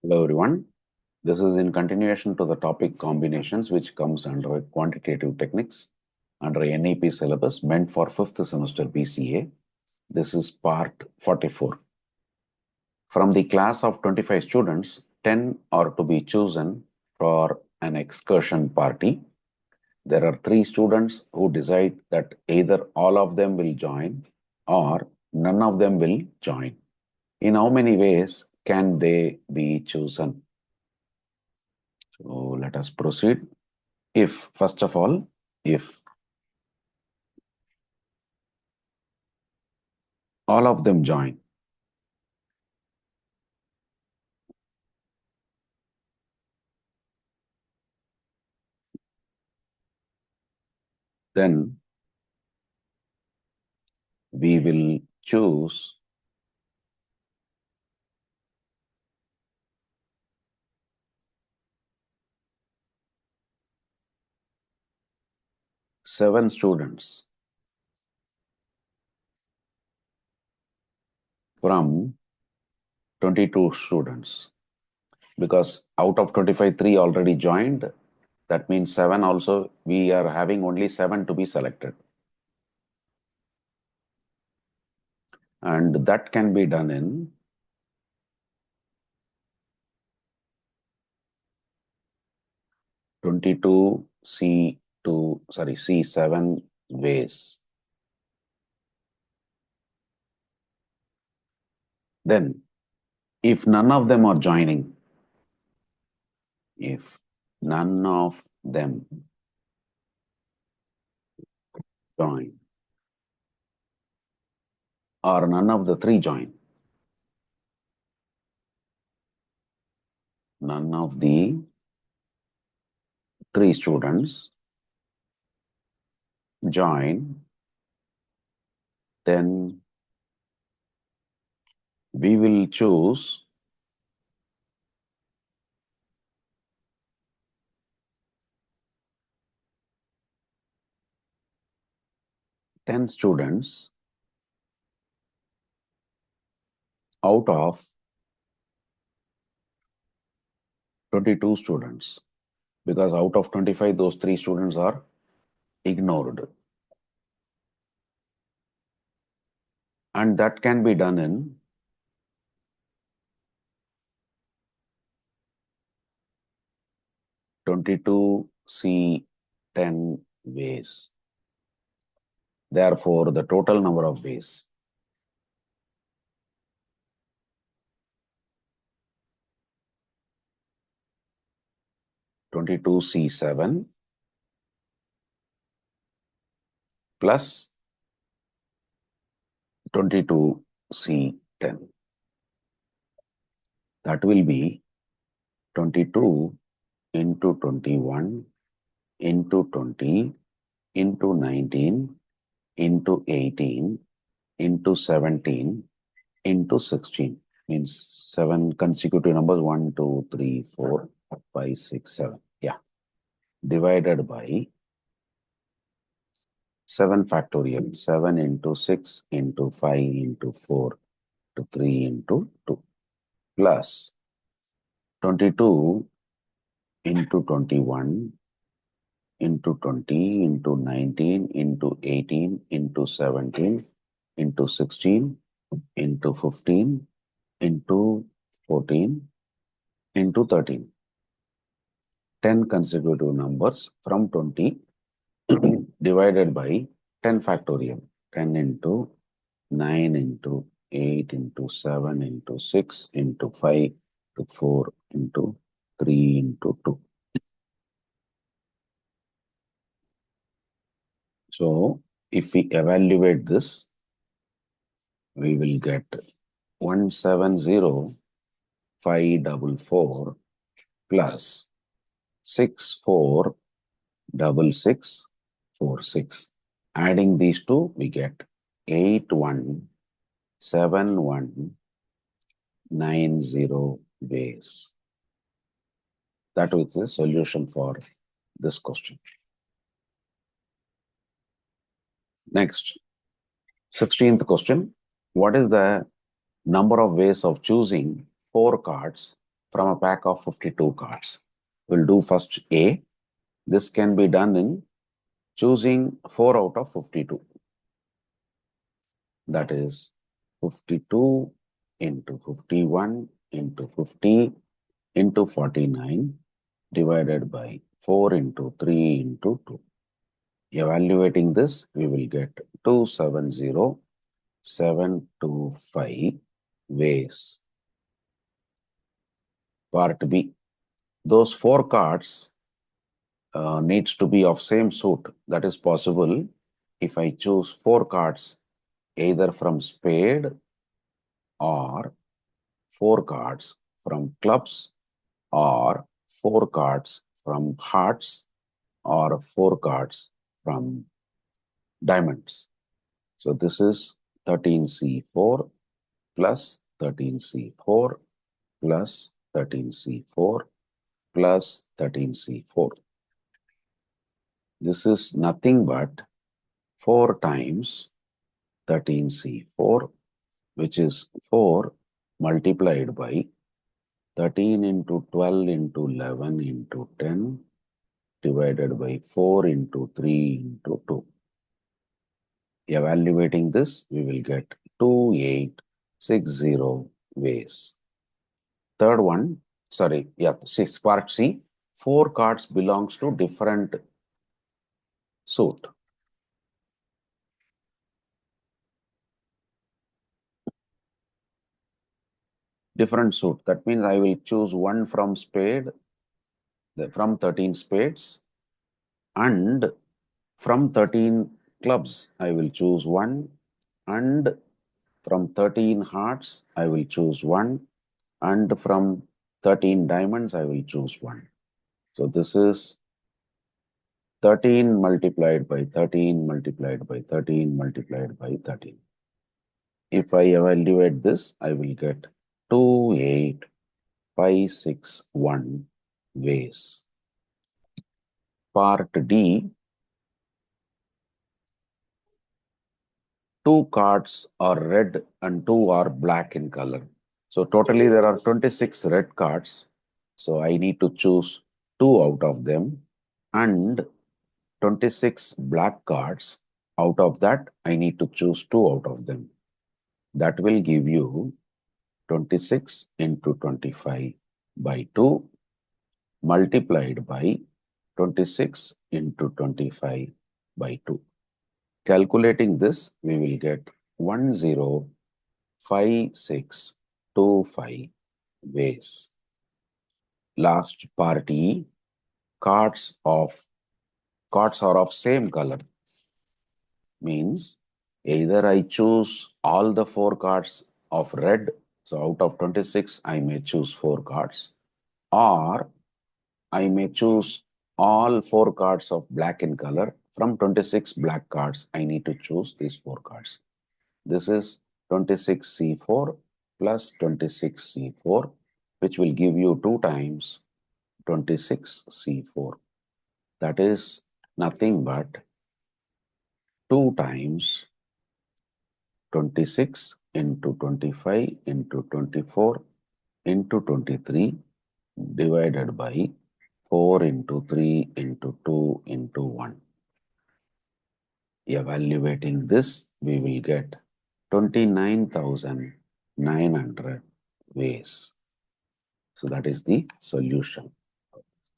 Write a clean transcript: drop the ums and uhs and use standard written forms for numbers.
Hello everyone. This is in continuation to the topic combinations which comes under Quantitative Techniques under NEP syllabus meant for 5th semester BCA. This is part 44. From the class of 25 students, 10 are to be chosen for an excursion party. There are 3 students who decide that either all of them will join or none of them will join. In how many ways can they be chosen? So let us proceed. If, first of all, if all of them join, then we will choose seven students from 22 students, because out of 25, 3 already joined. That means 7 also, we are having only 7 to be selected. And that can be done in C7 ways. Then, if none of them are joining, if none of them join, or none of the 3 join, none of the 3 students join, then we will choose ten students out of 22 students, because out of 25, those 3 students are ignored. And that can be done in C10 ways. Therefore, the total number of ways C7 plus C10. That will be 22 into 21 into 20 into 19 into 18 into 17 into 16. Means 7 consecutive numbers, 1, 2, 3, 4, 5, 6, 7. Yeah. Divided by 7 factorial. 7 into 6 into 5 into 4 to 3 into 2 plus 22 into 21 into 20 into 19 into 18 into 17 into 16 into 15 into 14 into 13. 10 consecutive numbers from 20 divided by 10 factorial. 10 into 9 into 8 into 7 into 6 into 5 to 4 into 3 into 2. So, if we evaluate this, we will get 170,544 plus 646646. Adding these two, we get 817190 ways. That is the solution for this question. Next, 16th question. What is the number of ways of choosing 4 cards from a pack of 52 cards. We'll do first A. This can be done in choosing 4 out of 52. That is 52 into 51 into 50 into 49 divided by 4 into 3 into 2. Evaluating this, we will get 270725 ways. Part B. Those 4 cards needs to be of same suit. That is possible if I choose 4 cards either from spade or 4 cards from clubs or 4 cards from hearts or 4 cards from diamonds. So this is 13C4 plus 13C4 plus 13C4 plus 13C4. This is nothing but 4 times 13C4, which is 4 multiplied by 13 into 12 into 11 into 10 divided by 4 into 3 into 2. Evaluating this, we will get 2860 ways. Third one, sorry, yeah, part C, 4 cards belongs to different suit. Different suit. That means I will choose one from spade, from 13 spades, and from 13 clubs, I will choose one, and from 13 hearts, I will choose one, and from 13 diamonds, I will choose one. So this is 13 multiplied by 13 multiplied by 13 multiplied by 13. If I evaluate this, I will get 28561 ways. Part D, 2 cards are red and 2 are black in color. So totally there are 26 red cards. So I need to choose 2 out of them, and 26 black cards. Out of that, I need to choose 2 out of them. That will give you 26 into 25 by 2 multiplied by 26 into 25 by 2. Calculating this, we will get 105625 ways. Last part E, cards are of same color. Means either I choose all the 4 cards of red, so out of 26, I may choose 4 cards, or I may choose all 4 cards of black in color. From 26 black cards, I need to choose these 4 cards. This is 26C4 plus 26C4, which will give you 2 times 26C4. That is nothing but 2 times 26 into 25 into 24 into 23 divided by 4 into 3 into 2 into 1. Evaluating this, we will get 29,900 ways. So that is the solution.